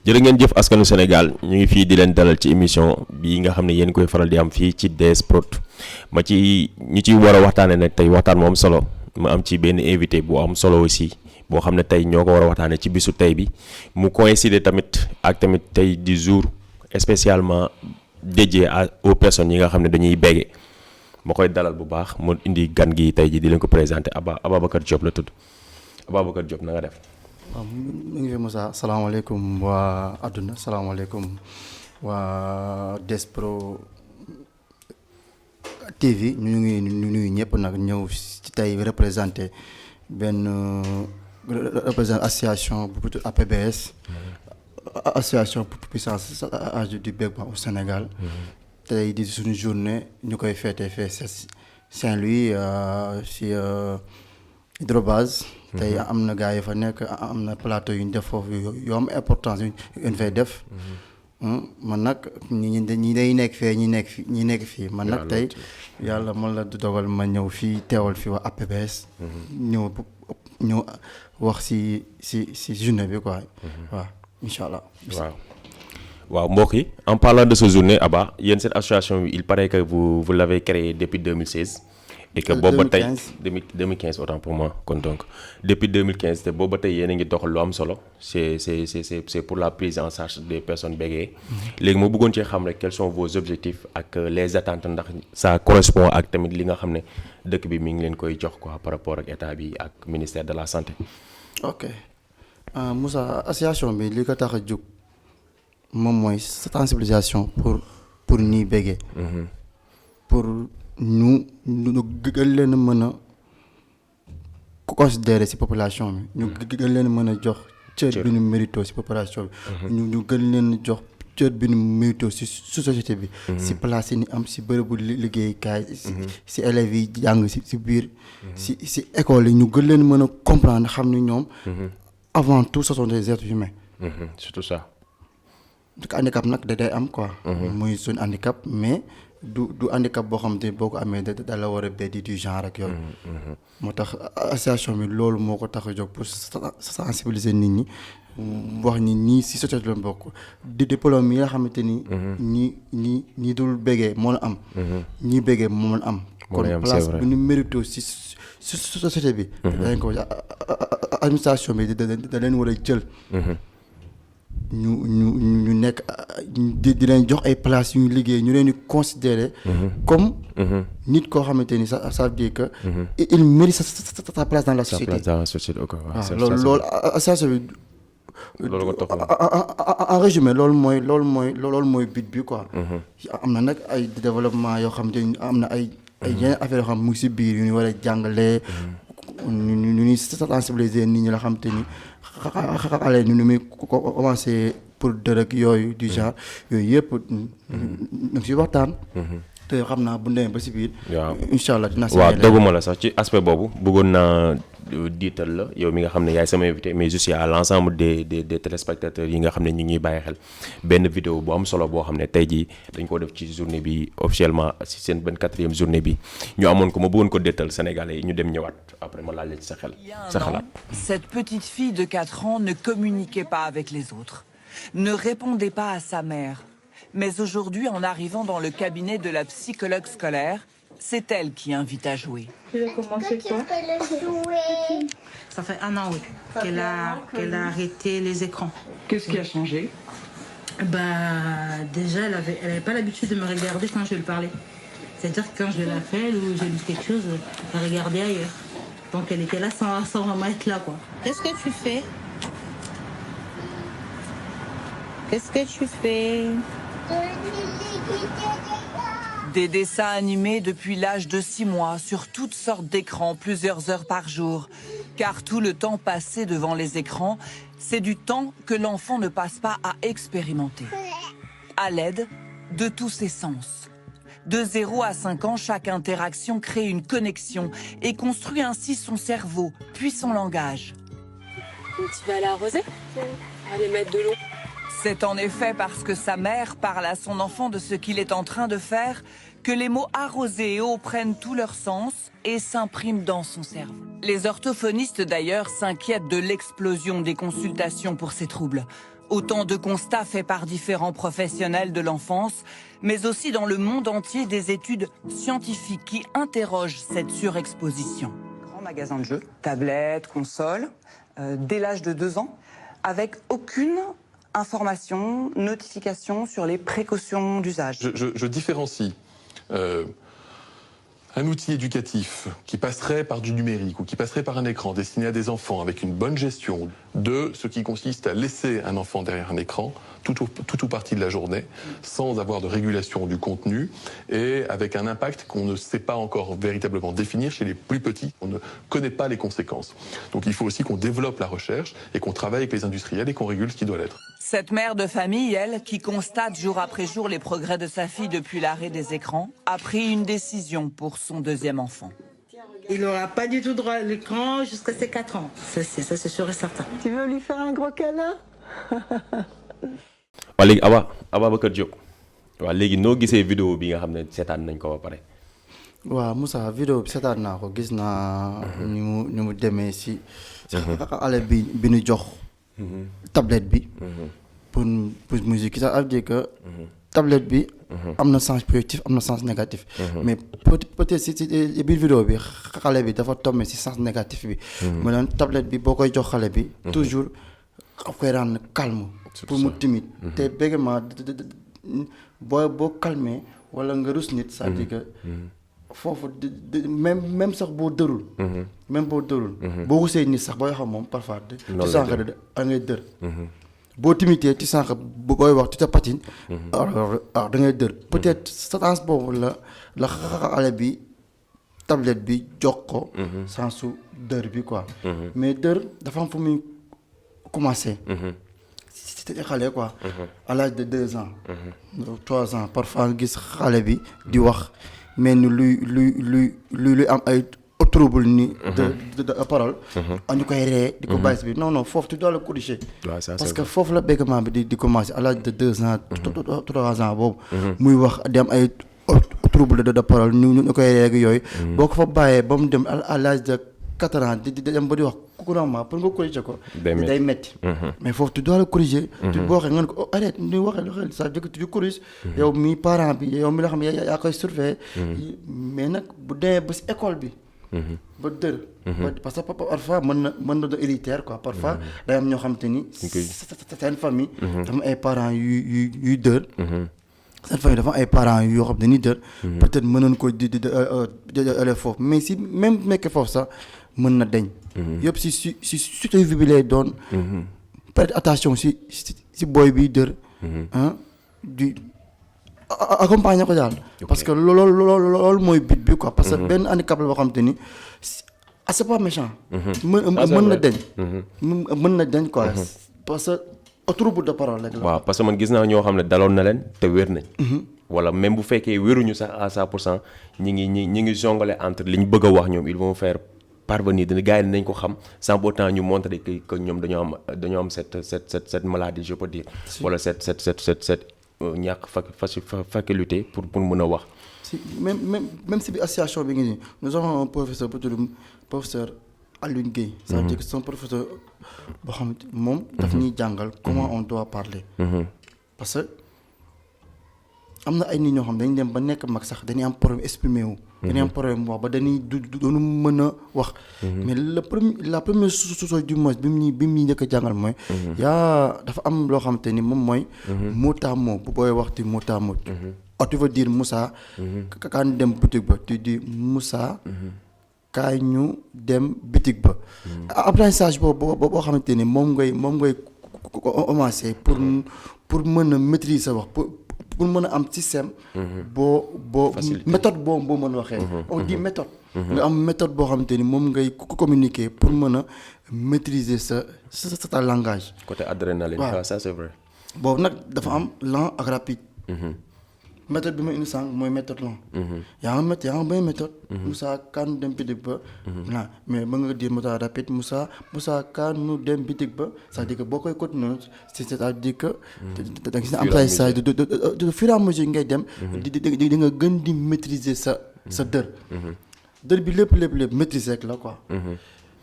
jërë ngeen jëf askanu Sénégal ñu ngi fii di leen dalal ci émission bii nga xam ne yéen koy faral di am fii ci DS Prod ma ci ñu ciy war a waxtaanee nag tey waxtaan mu am solo ma am ci benn invité bu am solo aussi boo xam ne tey ñoo ko war a waxtaanee ci bisu tey bi mu coïncider tamit ak tamit tey di jour spécialement dédié aux personnes yi nga xam ne dañuy bége ma koy dalal bu baax mu indi gan gi tey ji di leen ko présenté Ababacar Diop la tudd Ababacar Diop na nga def. waaw mu ngi fi Moussa salaamaaleykum waa àdduna salaamaaleykum waa DS Prod TV ñu ngi nuyu ñëpp nag ñëw ci tey représenté benn association bu tudd APBS association pour puissance âge du bébé au Sénégal. tey di suñu journée ñu koy féete fee Saint-Louis si Hydrobase. tey am na gars yi fa nekk am na plateau yu ñu def foofu yu am importance yu ñu fay def. man nag ñi day nekk fee ñi nekk fii man nag tey yàlla man la dogal ma ñëw fii teewal fi waa APBS. ñëw wax si journée bi quoi. waaw incha allah. waaw mbokk yi en parlant de cette journée Abba yéen cette association bi il paraît que vous l'avez créée depuis 2016. et que boobu ba tey 2015 autant pour moi kon donc depuis 2015 te boobu ba tey yéen a ngi doxal lu am solo c'est pour la prise en charge des personnes béguées. léegi moo bëggoon cee xam rek quels sont vos objectifs ak les attentes ndax ça correspond ak tamit li nga xam ne dëkk bi mi ngi leen koy jox quoi par rapport ak état bi ak ministère de la santé. ok Moussa association bi li ko tax a jóg moom mooy sensibilisation pour ñuy bégué. pour ñu gën leen a mën a considérer ci population bi. ñu gën leen a mën a jox cër bi ñu mérito ci population bi. ñu gën leen jox cër bi ñu mérito ci société bi. ci place yi ni am ci bërëbu liggéeykaay. ci élèves yi jàng ci biir. ci école yi ñu gën leen mën a comprendre xam ni ñoom. avant tout ce sont des êtres humains. surtout ça. donc handicap nag day am quoi. muy suñu handicap mais du handicap boo xam te boo ko amee da la war a beddi du genre ak yooyu. moo tax association bi loolu moo ko tax a jóg pour sensibiliser nit ñi wax ni ñii si société la bokk di diplôme yi nga xamante ni. ñi dul bégee moo la am. ñi bégee moo la am. kon place bu ñu mérito si société bi. dañ ko administration bi da leen war a jël. ñu nekk di leen jox ay places yu ñu liggéey ñu leen di considérer comme nit koo xamante ni ça veut dire que il mérite sa place dans la société. loolu association bi en résumé loolu mooy but bi quoi. am na nag ay développement yoo xamante ni am na ay yeneen affaire yoo xam mu ngi si biir yu ñu war a jàngalee ñu ñuy sensibiliser nit ñi la xamante ni xale ñu muy commencé pour dërëg yooyu du genre yooyu yëpp ñu si waxtaan. te xam naa bu demee ba si biir. waaw incha allah dinaa si. waaw doguma la sax ci aspect boobu bëggoon naa diital la yow mi nga xam ne yaay sama invité mais aussi à l'ensemble des téléspectateurs yi nga xam ne ñu ngi bàyyi xel benn vidéo bu am solo boo xam ne tey jii dañ ko def ci journée bi officiellement ci seen 24e journée bi ñu amoon ko ma bëggoon ko déetal Sénégalais yi ñu dem ñëwaat après ma laaj la ci sa xel sa xalaat. Cette petite fille de 4 ans ne communiquait pas avec les autres, ne répondait pas à sa mère. Mais aujourd'hui, en arrivant dans le cabinet de la psychologue scolaire, c'est elle qui invite à jouer. Tu veux commencer quoi? Ça fait 1 an, oui, qu'elle a arrêté les écrans. Qu'est-ce qui a changé? Déjà, elle avait pas l'habitude de me regarder quand je lui parlais. C'est-à-dire que quand je l'appelle ou je lui dis quelque chose, elle regardait ailleurs. Donc elle était là sans vraiment être là, quoi. Qu'est-ce que tu fais? Qu'est-ce que tu fais? Des dessins animés depuis l'âge de 6 mois sur toutes sortes d'écrans, plusieurs heures par jour. Car tout le temps passé devant les écrans, c'est du temps que l'enfant ne passe pas à expérimenter. À l'aide de tous ses sens. De 0 à 5 ans, chaque interaction crée une connexion et construit ainsi son cerveau, puis son langage. Tu vas aller arroser? Aller mettre de l'eau. C'est en effet parce que sa mère parle à son enfant de ce qu'il est en train de faire que les mots arroser et eau prennent tout leur sens et s'impriment dans son cerveau. Les orthophonistes d'ailleurs s'inquiètent de l'explosion des consultations pour ces troubles. Autant de constats faits par différents professionnels de l'enfance, mais aussi dans le monde entier des études scientifiques qui interrogent cette surexposition. Grand magasin de jeux, tablettes, consoles, dès l'âge de 2 ans, avec aucune information, notification sur les précautions d'usage. Je différencie un outil éducatif qui passerait par du numérique ou qui passerait par un écran destiné à des enfants avec une bonne gestion de ce qui consiste à laisser un enfant derrière un écran tout ou partie de la journée sans avoir de régulation du contenu et avec un impact qu'on ne sait pas encore véritablement définir chez les plus petits. On ne connaît pas les conséquences. Donc il faut aussi qu'on développe la recherche et qu'on travaille avec les industriels et qu'on régule ce qui doit l'être. Cette mère de famille, elle, qui constate jour après jour les progrès de sa fille depuis l'arrêt des écrans, a pris une décision pour son 2e enfant. Il n'aura pas du tout droit à l'écran jusqu'à ses 4 ans. Ça, c'est sûr et certain. Tu veux lui faire un gros câlin? waaw léegi Ababacar Diop waaw léegi noo gisee vidéo bi nga xam ne seetaan nañ ko ba pare. waaw Moussa vidéo bi seetaan naa ko gis naa ni mu demee si xale bi ñu jox tablette bi pour musique ça veut dire que tablette bi am na sens positif am na sens négatif mais peut-être si biir vidéo bi xale bi dafa tombé si sens négatif bi maanaam tablette bi boo koy jox xale bi toujours xam koy rendre calme pour mu timide te bégement boo calmé wala nga rus nit ça veut dire que foofu même sax boo dërul boo rusee nit sax booy xam moom parfois tu sens que da ngay dër boo timitee tu sens que booy wax tu te patines alors da ngay dër peut-être sens boobu la xale bi tablette bi jox ko sensu dër bi quoi mais dër dafa am fu muy commencer c'était xale quoi à l'âge de 2 ans 3 ans parfois nga gis xale bi di wax mais ni luy am ay trouble ni de parole ñu koy ree di ko bàyyi si bi non foofu tu dois le corriger parce que foofu la bégament bi di commencer à l'âge de 2 ans 3 ans boobu muy wax di am ay trouble de parole ñu koy ree ak yooyu boo ko fa bàyyee ba mu dem à l'âge de 4 ans di dem ba di wax couramment pour nga corriger ko day metti mais foofu tu dois le corriger tu boo waxee nga ne ko arrête ni waxee lu xel ça veut dire que tu corriges yow mi parent bi yow mi la xam yaa koy surveiller mais nag bu demee ba si école bi ba dër parce que parfois mën na doon élitaire quoi parfois day am ñoo xam te ni seen famille dafa am ay parents yuy dër seen famille dafa am ay parents yoo xam ne ni dër peut-être mënoon ko di ale foofu mais si même nekkee foofu sax mën na deñ yëpp si suivi bi lay doon prête attention si booy bi dër du accompagner ko daal parce que loolu mooy but bi quoi parce que benn handicap la boo xam te ni c'est pas méchant mën na deñ quoi parce que trouble de parole rek la waaw parce que man gis naa ñoo xam ne daloon na leen te wér nañ wala même bu fekkee wéruñu sax à 100% ñi ngi jongler entre li ñu bëgg a wax ñoom ils vont faire parvenir dina gars yi nañ ko xam sans pour autant ñu montrer que ñoom dañoo am cette maladie je peux dire wala cette ñàkk faculté pour mën a wax. si même si bi association bi ngi nii nous avons un professeur bu tudd professeur Alioune Guèye. c'est-à-dire que c'est un professeur boo xam ne moom. daf ñuy jàngal comment on doit parler. parce que am na ay nit ñoo xam dañuy dem ba nekk mag sax dañuy am problème exprimer wu. dañuy am problème wax ba dañuy doonu mën a wax. mais la première chose du moins bi mu ñuy njëkk a jàngal mooy. dafa am loo xam te ni moom mooy. mot à mot bu booy waxti mot à mot. tu veux dire Moussa. kaan dem boutique ba tu dis Moussa. kaay ñu dem boutique ba. apprentissage boo xamante ni moom ngay commencer pour mën a maîtriser sa wax pour mën a am système. boo méthode boo mën a waxee. on dit méthode. nga am méthode boo xamante ni moom ngay communiquer pour mën a maîtriser sa langage. côté adrénaline. waaw ça c'est vrai. boobu nag dafa am lent ak rapide. méthode bi ma indi sànq mooy méthode lent. yaa nga benn méthode. Moussa kaan nu dem bitig ba. mais ba nga dire méthode rapide Moussa kaan nu dem bitig ba c'est-à-dire que boo koy continuer c'est-à-dire que. da nga gis ne apprentissage de fur et à mesure ngay dem. di nga gën di maîtriser sa dër. dër bi lépp maîtriser rek la quoi.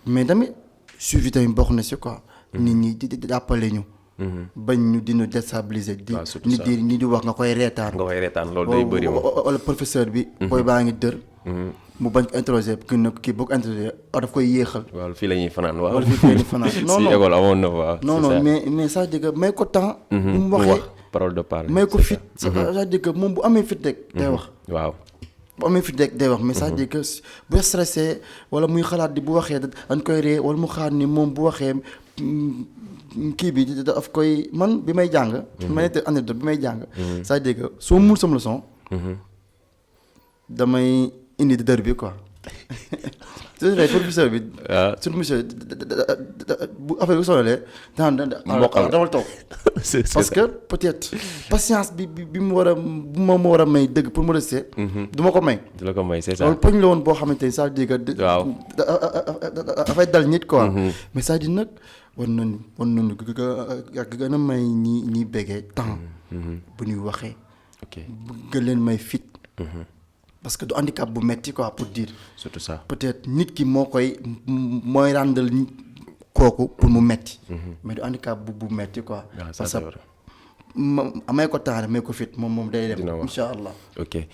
mais tamit suivi tamit bokk na si quoi. nit ñi di jàppale ñu. bañ ñu dina déstabiliser. nit di wax nga koy reetaan. loolu day bëri moom. wala professeur bi. booy baa ngi dër. mu bañ ko interroger kii boo ko interroger daf koy yéexal. waaw fii la ñuy fanaan waaw. wala fii la ñuy fanaan non non si école amoon na waaw. non mais ça veut dire que may ko temps. bu mu waxee parole de parler. may ko fit. ça veut dire que moom bu amee fit rek day wax. waaw. bu amee fit rek day wax mais ça veut dire que bu stressé wala muy xalaat di bu waxee dañ koy ree wala mu xaar ni moom bu waxee kii bi daf koy man bi may jàng. ma ne te anecdote bi may jàng. ça veut dire que soo muul sama leçon. damay indi dër bi quoi. su defee professeur bi. waaw suñu monsieur bu affaire bi sonalee. dama toog. parce que peut-être patience bi mu war a bu ma war a may dëgg pour mu rester. du ma ko may. du la ko may c'est ça. loolu poñ la woon boo xamante ni ça veut dire que. waaw dafay dal nit quoi. mais ça dit nag war nañu gën a may ñi béggee temps. bu ñuy waxee. ok gën leen may fit. parce que du handicap bu metti quoi pour dire. surtout ça peut-être nit ki mooy ràndal kooku pour mu metti. mais du handicap bu metti quoi. parce que amee ko temps amee ko fit moom day dem. incha allah ok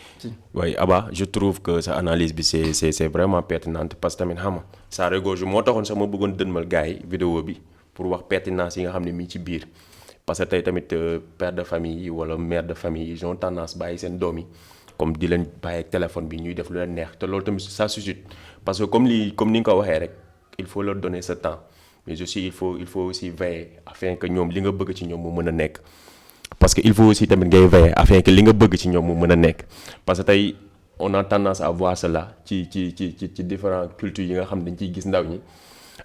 waaye Aba je trouve que sa analyse bi c'est vraiment pertinente parce que tamit xam nga ça regorge moo taxoon sax ma bëggoon dënmal gars yi vidéo bi pour wax pertinence yi nga xam ne mi ci biir parce que tey tamit père de famille wala mère de famille ils ont tendance bàyyi seen doom yi. comme di leen bàyyi ak téléphone bi ñuy def lu leen neex te loolu tamit ça suscite parce que comme ni nga ko waxee rek il faut leur donner ce temps mais aussi il faut aussi veiller afin que ñoom li nga bëgg ci ñoom mu mën a nekk parce que il faut aussi tamit ngay veiller afin que li nga bëgg ci ñoom mu mën a nekk parce que tey on a tendance à voir cela ci différentes cultures yi nga xam dañ ciy gis ndaw ñi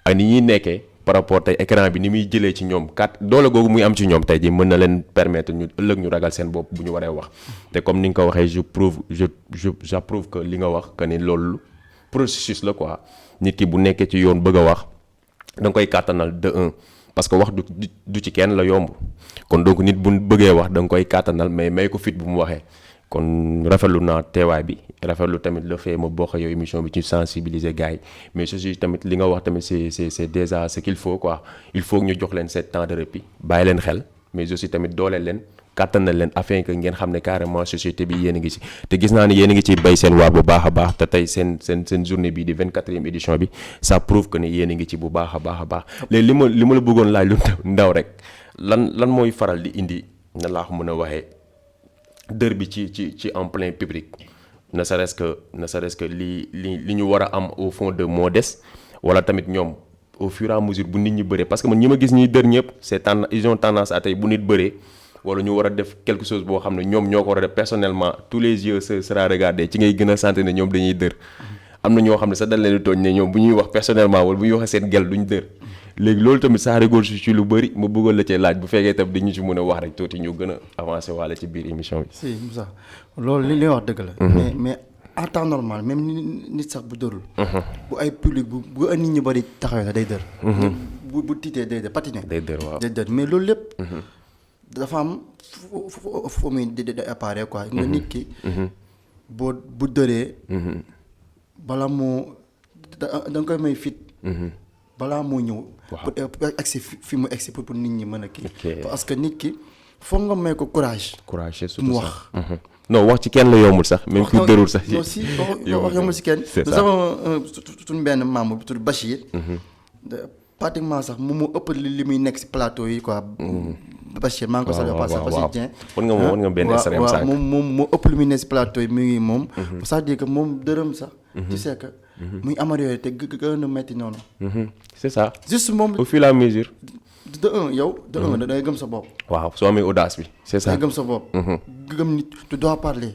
ak ni ñuy nekkee par rapport tey écran bi ni muy jëlee ci ñoom doole googu muy am ci ñoom tey ji mën na leen permettre ñu ëllëg ñu ragal seen bopp bu ñu waree wax te comme ni nga ko waxee j'approuve que li nga wax que ni loolu processus la quoi nit ki bu nekkee ci yoon bëgg a wax da nga koy kàttanal de un parce que wax du ci kenn la yomb kon donc nit bu bëggee wax da nga koy kàttanal mais may ko fit bu mu waxee kon rafetlu naa teewaay bi rafetlu tamit le fait ma bokk yow émission bi ci sensibiliser gars yi mais ceci tamit li nga wax tamit c'est déjà ce qu'il faut quoi il faut que ñu jox leen ce temps de répit bàyyi leen xel mais aussi tamit dooleel leen kàttanal leen afin que ngeen xam ne carrément société bi yéen a ngi ci te gis naa ne yéen a ngi ciy bay seen waar bu baax a baax te tey seen journée bii di 24e édition bi ça prouve que ne yéen a ngi ci bu baax a baax léegi li ma la bëggoon laaj lu ndaw rek lan mooy faral di indi na laa ko mën a waxee dër bi ci en plein public ne serait-ce que li ñu war a am au fond de moo des wala tamit ñoom au fur et à mesure bu nit ñi bëree parce que man ñi ma gis ñuy dër ñëpp ils ont tendance à tey bu nit bëree wala ñu war a def quelque chose boo xam ne ñoom ñoo ko war a def personnellement tous les yeux sera regardé ci ngay gën a sentir ne ñoom dañuy dër am na ñoo xam ne sax dañ leen di tooñ ne ñoom bu ñuy wax personnellement wala bu ñuy waxee seen gel duñ dër léegi loolu tamit ça rigole ci lu bëri ma bëggoon la cee laaj bu fekkee tam dañu ci mën a wax rek tuuti ñu gën a avancé wala ci biir émission bi. si Moussa loolu li wax dëgg la. mais en temps normal même nit sax bu dërul. bu ay public bu ay nit ñu bëri taxawee la day dër. bu tiitee day dër patiné. day dër waaw day dër mais loolu lépp. dafa am fu muy di apparaît quoi. nga nit ki. bu dëree. bala moo da nga koy may fit. balaa moo ñëw. pour egsi fi mu egsi pour nit ñi mën a kii. parce que nit ki foog nga may ko courage. surtout mu wax. non wax ci kenn la yombul sax. même ku dërul sax. non si wax yombul si kenn. c'est ça sama suñu benn membre bu tudd Bachir. pratiquement sax moom moo ëpp li muy nekk si plateau yi quoi. Bachir maa ngi ko salué parce que Bachir Dieng. war nga benn extrême sànq. moom moo ëpp li muy nekk si plateau yi mu ngi moom. c'est-à-dire que moom dërëm sax. tu sais que. muy amélioré te gën a metti noonu. c'est ça. juste moom au fur et à mesure. de un da ngay gëm sa bopp. waaw soo amee audace bi c'est ça. da ngay gëm sa bopp. gëm ni tu dois parler.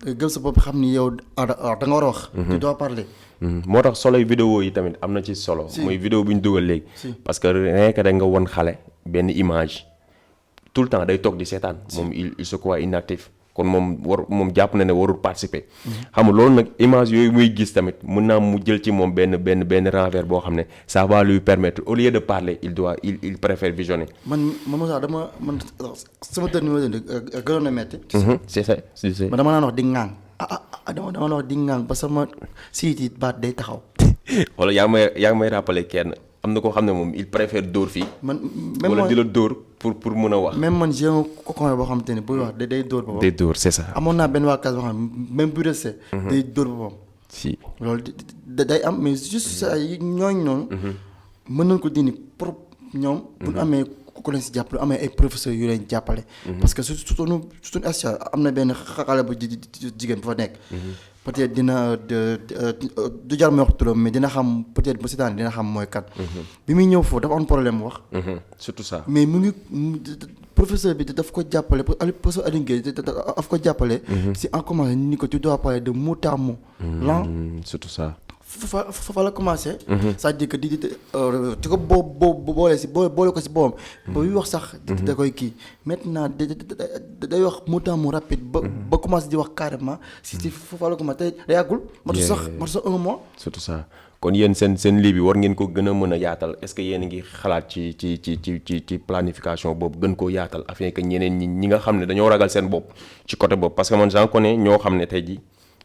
gëm sa bopp xam ni yow da nga war a wax. tu dois parler. moo tax soloy vidéo yi tamit am na ci solo. mooy vidéo bu ñu dugal léegi. parce que rien que da nga won xale benn image tout le temps day toog di seetaan. moom il se croit inactif. kon moom jàpp na ne warul participer. xam nga loolu nag image yooyu muy gis tamit mën naa mu jël ci moom benn renvers boo xam ne ça va lui permettre au lieu de parler il préfère visionner. man sama dernier gënoon a metti. c'est ça man dama naan wax di ŋaan dama la wax di ngang ba sama siit baat day taxaw. wala yaa ngi may rappeler kenn am na koo xam ne moom il préfère dóor fii. man même wala di la dóor pour mën a wax. même man j'ai un copain boo xamante ni buy wax day dóor boppam. day dóor c'est ça. amoon naa benn waa Kaas boo xam ne même bu resee day dóor boppam. si loolu day am mais juste ça ñooñu noonu. mën nañ ko dindi pour ñoom. bu ñu amee ku leen si jàppale bu amee ay professeurs yu leen jàppale. parce que surtout suñu association am na benn xale bu jigéen bu fa nekk. peut-être dina du jar ma wax turam mais dina xam peut-être bu seetaan dina xam mooy kat. bi muy ñëw foofu dafa am problème wax. surtout ça. mais mu ngi professeur bi daf ko jàppale professeur Alioune Gueye daf ko jàppale. si en commençant ni ko tu dois parler de mot à mot. surtout ça. fa la commencé. c'est-à-dire que di ko boole ko si boobam. ba muy wax sax. da koy kii maintenant day wax mot à mot rapide ba commencé di wax carrément. si fa la commencé te yàggul. matu sax 1 mois. surtout ça kon yéen seen lii bi war ngeen ko gën a mën a yaatal est-ce que yéen a ngi xalaat ci planification boobu gën koo yaatal afin que ñeneen ñi nga xam ne dañoo ragal seen bopp ci côté boobu parce que man j'en connais ñoo xam ne tey jii.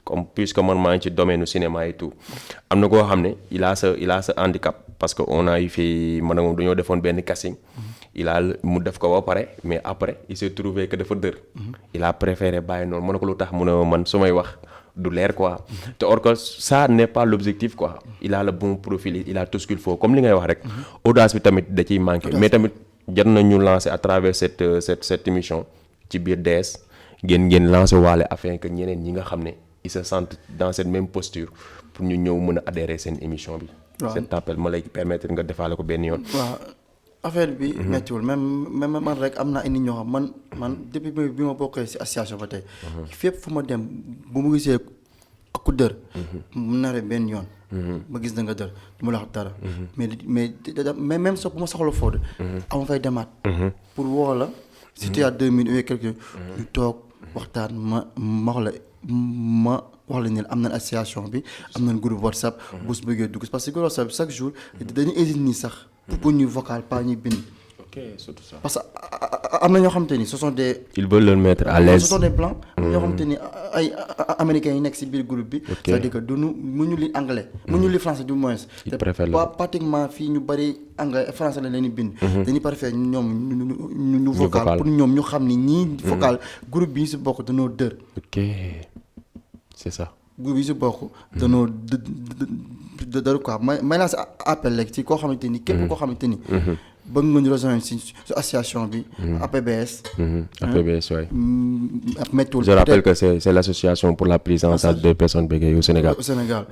comme puisque man maa ngi ci domaine cinéma et tout am na koo xam ne il a ce handicap parce que on a eu fait man ak moom dañoo defoon benn casting mu def ko ba pare mais après il s'est trouvé que dafa dër il a préféré bàyyi noonu mën na ko lu tax mu ne man su may wax du leer quoi te or que ça n'est pas l'objectif quoi il a le bon profil il a tout ce qu'il faut comme li ngay wax rek audace bi tamit da ciy manqué mais tamit jot nañu lancer à travers cette émission ci biir DS ngeen lancer waale afin que ñeneen ñi nga xam ne ils se sentent dans cette même posture pour ñu ñëw mën a adhérer seen émission bi. waaw cet appel ma lay permettre nga defaale ko benn yoon. waaw affaire bi méttiwul même man rek am naa ay nit ñoo xam man depuis bi ma bokkee ci association ba tey. fépp fu ma dem bu mu gisee ku dër. mu naree benn yoon. ma gis na nga dër du ma la wax dara. mais même sax bu ma soxla foofu. ama fay demaat. pour woo la. si tu as 2 minutes ou quelque ñu toog waxtaan ma wax la ne am nañ association bi am nañ groupe WhatsApp. bu su bëggee dugg parce que groupe WhatsApp chaque jour dañuy hésiter nii sax. pour ñuy vocal pas ñuy bind. ok surtout ça. parce que am na ñoo xamante ni ce sont des. ils veulent le mettre à l'aise. ce sont des blancs. am na ñoo xamante ni ay américains yi nekk si biir groupe bi. c'est-à-dire que mënuñu li anglais. mënuñu li français du moins. ils préfèrent te pratiquement fii ñu bëri anglais français la leen di bind. dañuy préférer ñoom ñu vocal pour ñoom ñu xam ni ñii vocal groupe bi ñu si bokk dañoo dër. ok c'est ça. groupe yi si bokk. danoo dër quoi may naa si appel rek ci koo xamante ni képp koo xamante ni. bëgg nga ñu rejoindre si association bi. APBS. APBS waay. méttiwul je rappelle que c'est l'association pour la prise en charge des personnes béguées au Sénégal. au Sénégal.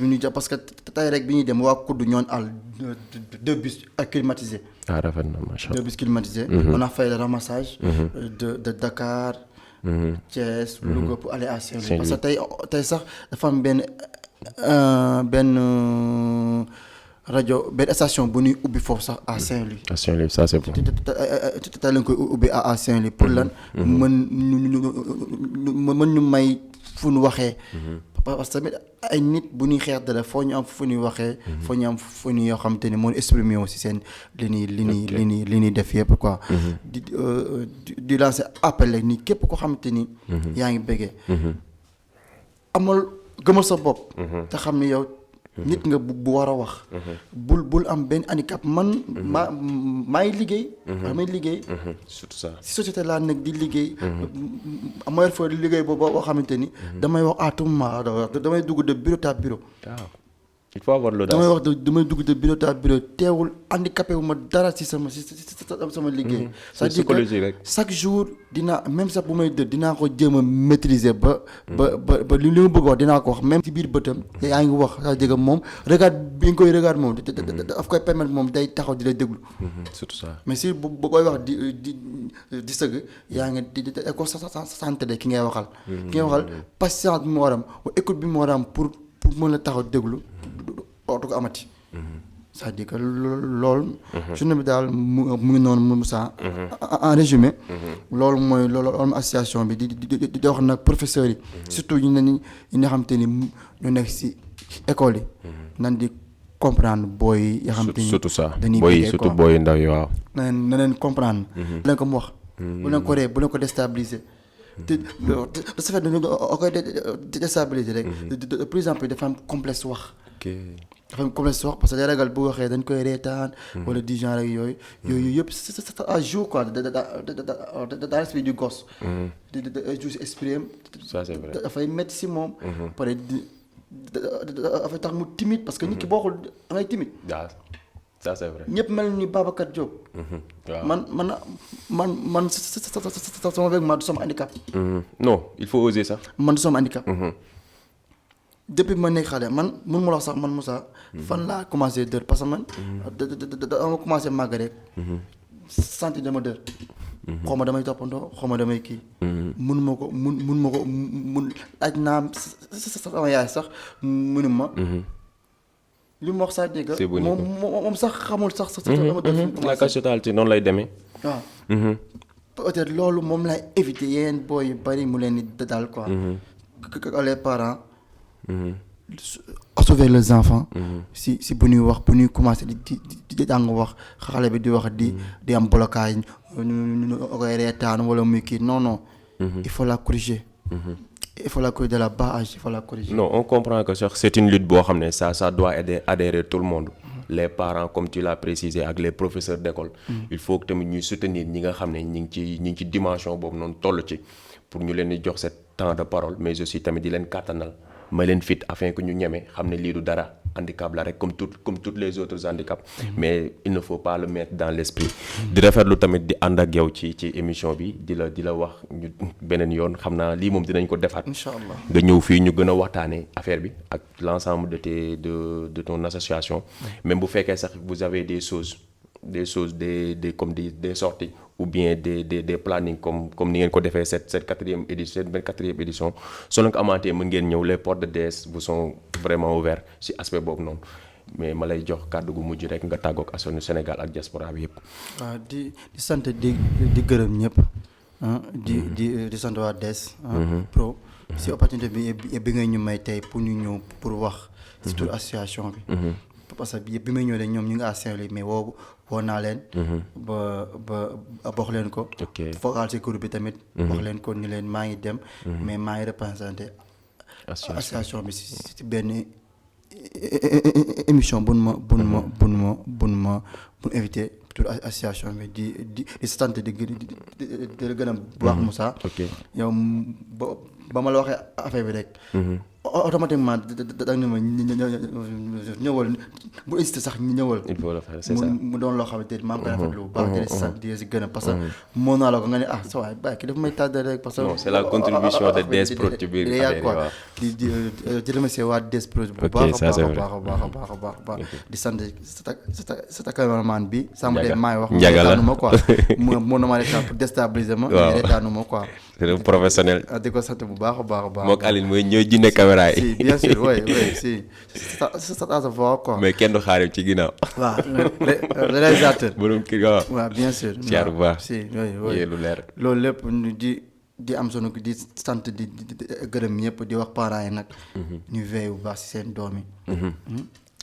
ñu jàpp parce que tey rek bi ñuy dem waa Kudd ñoon àll 2 bus climatisés. ah rafet na macha allah 2 bus climatisés. on a fait le ramassage. de Dakar. Thiès. Louga pour aller à Saint-Louis. parce que tey sax dafa am benn rajo benn station bu ñuy ubbi foofu sax à Saint-Louis. à Saint-Louis ça c'est bon. te lañ koy ubbi à Saint-Louis pour lan. mën ñu may fu ñu waxee. parce que tamit ay nit bu ñuy xeex dara foo ñu am fu ñuy waxee. foo ñu am fu ñuy yoo xamante ni moo exprimer aussi seen li ñuy def yëpp quoi. di lancer appel rek ni képp koo xamante ni. yaa ngi bëggee. amal gëmal sa bopp. te xam ni yow. nit nga bu war a wax. bul am benn handicap man maay liggéey. damay liggéey. surtout ça. si société laa nekk di liggéey. amoy fa liggéey boo xamante ni. damay wax à tout moment damay dugg de bureau à bureau. waaw il faut avoir l'audace. damay dugg de bureau à bureau teewul handicapé wu ma dara si sama liggéey. c'est-à-dire que chaque jour dinaa même sax bu may dër dinaa ko jéem a maîtriser ba li ma bëgg wax dinaa ko wax même ci biir bëtam yaa ngi wax c'est-à-dire que moom regard bi nga koy regard moom daf koy permettre moom day taxaw di la déglu. surtout ça. mais si bu koy wax di sëgg yaa ngi di ko santé de ki ngay waxal. ki ngay waxal patience bi mu war a am écoute bi mu war a am pour mën a taxaw déglu dootu ko amati. c'est-à-dire que loolu. journée bi daal mu ngi noonu Moussa. en résumé. loolu mooy loolu association bi di wax nag professeurs yi. surtout ñi nga xam te ni ñu nekk si école yi. nan di comprendre booy yi. nga xam te ni surtout ça dañuy booy surtout booy yu ndaw yi waaw. na leen comprendre. bu leen ko mu wax. bu leen ko ree bu leen ko déstabiliser. de ce fait dañu koy déstabiliser rek. de plus en plus dafa am complexe wax. dafa am complexe wax parce que day ragal bu waxee dañ koy reetaan. wala du genre ak yooyu yëpp ça joue quoi dans l'esprit du gosse. da joue si esprit am. ça c'est vrai dafay métti si moom. pare dafay tax mu timide parce que nit ki boo xul da ngay timide. waaw ça c'est vrai. ñëpp mel ni Babacar Diop. waaw man sama beeg du sama handicap. non il faut oser ça. man du sama handicap. depuis ma nekk xale man mun ma la wax sax man Moussa. fan laa commencé dër parce que man. dama commencé màgg rek. sentir dama dër. xaw ma damay toppandoo xaw ma damay kii. mun ma ko laaj naa sama yaay sax munu ma. li mu wax saa dégg moom sax xamul sax. la case totalité noonu lay demee. waaw. peut-être loolu moom lay éviter yeneen booy yu bari mu leen di daal quoi. que les parents. sauver les enfants. si bu ñuy wax bu ñuy commencer di jàng wax xale bi di wax di am blocage ñu koy reetaan wala muy kii non. il faut la corriger. il faut la corriger de la bas âge il faut la corriger. non on comprend que c'est une lutte boo xam ne ça doit adhérer tout le monde. les parents comme tu l'as précisé ak les professeurs d'école. il faut que tamit ñuy soutenir ñi nga xam ne ñi ngi ci dimension boobu noonu toll ci pour ñu leen di jox cet temps de parole mais aussi tamit di leen kàttanal may leen fit afin que ñu ñeme xam ne lii du dara handicap la rek comme toutes les autres handicaps. mais il ne faut pas le mettre dans l'esprit. di rafetlu tamit di ànd ak yow ci émission bi di la wax ñu beneen yoon xam naa lii moom dinañ ko defaat. Inch'Allah nga ñëw fii ñu gën a waxtaanee affaire bi ak l'ensemble de ton association. même bu fekkee sax vous avez des choses comme des sorties ou bien des plannings comme ni ngeen ko defee cette quatrième édition cette 24e édition soo leen ko amaatee mën ngeen ñëw les portes de DS vous sont vraiment ouverts ci aspect boobu noonu mais ma lay jox kàddu gu mujj rek nga tàggoog askan Sénégal ak diaspora bi yëpp. waaw di sant di gërëm ñëpp di sant waa DS. pro si opportunité bi nga ñu may tey pour ñu ñëw pour wax. ci toute association bi. parce que bi may ñëw de ñoom ñu ngi à Saint-Louis mais woo naa leen. ba wax leen ko. focal ci groupe bi tamit. wax leen ko ni leen maa ngi dem. mais maa ngi représenté association bi ci benn émission bu ma invité toute association bi di sant di gën a baax Moussa. yow ba ma la waxee affaire bi rek. automatiquement da nga ne ma ñëwal bu hésité sax ñëwal. il faut le faire c'est ça mu doon loo xamante ni maa ngi koy rafetlu bu baax. di sant di si gën a parce que moo naa la ko nga ne sa waay bàyyi ki dafa may tardé rek. parce que non c'est la contribution de DS Prod ci biir affaire yi waaw di remercier waa DS Prod bu baax a baax di sant sa cameraman bi. sàmm de maa ngi wax. Ndiaga la ma quoi mu na ma retaan pour déstabiliser ma. waaw reetaanu ma quoi. c'est un professionnel. di ko sant bu baax a baax. mook Aline mooy ñooy jinne caméra yi. si bien sûr oui si c'est à voir quoi. mais kenn du xaarim ci ginnaaw. waaw le réalisateur. borom kii waaw. waaw bien sûr. siyaar bu baax. si oui lu leer. loolu lépp di am solo di sant di gërëm ñëpp di wax parents yi nag. ñu veille bu baax si seen doom yi.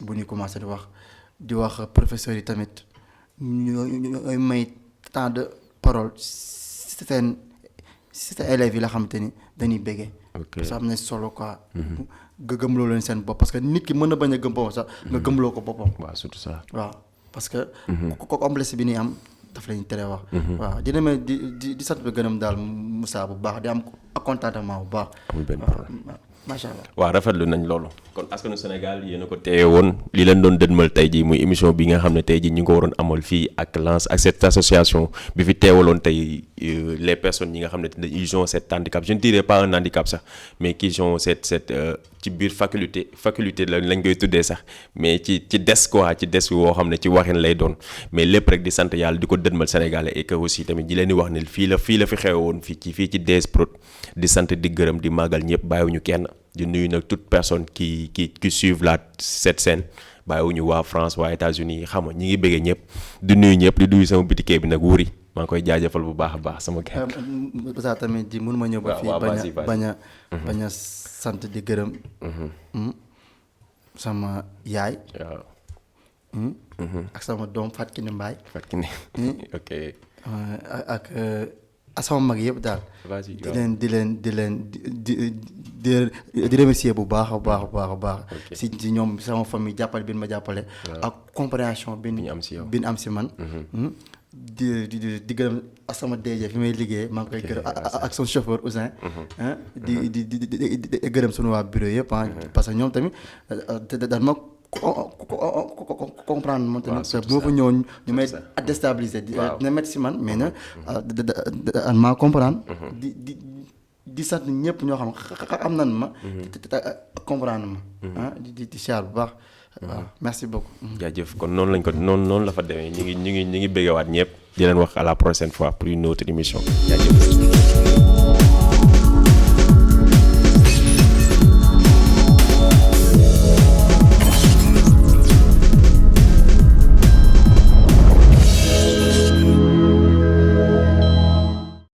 bu ñu commencé di wax professeurs yi tamit ñooy may temps de parole si seen élèves yi la xamante ni dañuy béggee. parce que am na solo quoi. nga gëmloo leen seen bopp parce que nit ki mën na bañ a gëm boppam sax nga gëmloo ko boppam. waaw surtout ça. waaw parce que. ko complexe bi ni am daf lañu tere wax. waaw dina may di sant bi gënam daal Moussa bu baax di am contentement bu baax. amul benn problème macha allah. waaw rafetlu nañ loolu. kon askanu Sénégal yéen a ko teewe woon li leen doon dënmal tey jii muy émission bi nga xam ne tey jii ñu ngi ko waroon amal fii ak Lance ak cette association bi fi teewaloon tey les personnes yi nga xam ne ils ont cet handicap je ne dirais pas un handicap sax mais qui ont cette ci biir faculté lañ koy tuddee sax mais ci des quoi ci des woo xam ne ci waxin lay doon mais lépp rek di sant yàlla di ko dënmal Sénégalais et que aussi tamit di leen di wax ne fii la fi xewe woon fii ci DS Prod di sant di gërëm di màggal ñëpp bàyyiwuñu kenn di nuyu nag toute personne qui suivent cette scène bàyyiwuñu waa France waa États-Unis xam nga ñi ngi bëggee ñëpp di nuyu ñëpp di nuyu sama bitikee bi nag wuri maa ngi koy jaajëfal bu baax a baax sama gars. ça tamit di mënuma ñëw ba fii bañ a sant di gërëm. sama yaay. ak sama doom Fatou Kiné Mbaye. Fatou Kiné ok. ak sama mag yëpp daal. Vas-y, di leen remercier bu baax a baax. si ñoom sama famille jàppale bi ma jàppale. ak compréhension bi ñu am si yow bi ñu am si man. di gërëm ak sama DG fi may liggéey maa ngi koy gërëm ak son chauffeur Ousin. di gërëm sunu waa bureau yëpp parce que ñoom tamit dañ ma comprendre moom tamit bu ma fa ñëwoon ñu may déstabiliser dina métti si man mais nag an maa comprendre di sant ñëpp ñoo xam nan ma comprendre ma di siyaar bu baax waaw merci beaucoup jaajëf kon noonu la fa demee ñu ngi béggewaat ñëpp di leen wax à la prochaine fois pour une autre émission jaajëf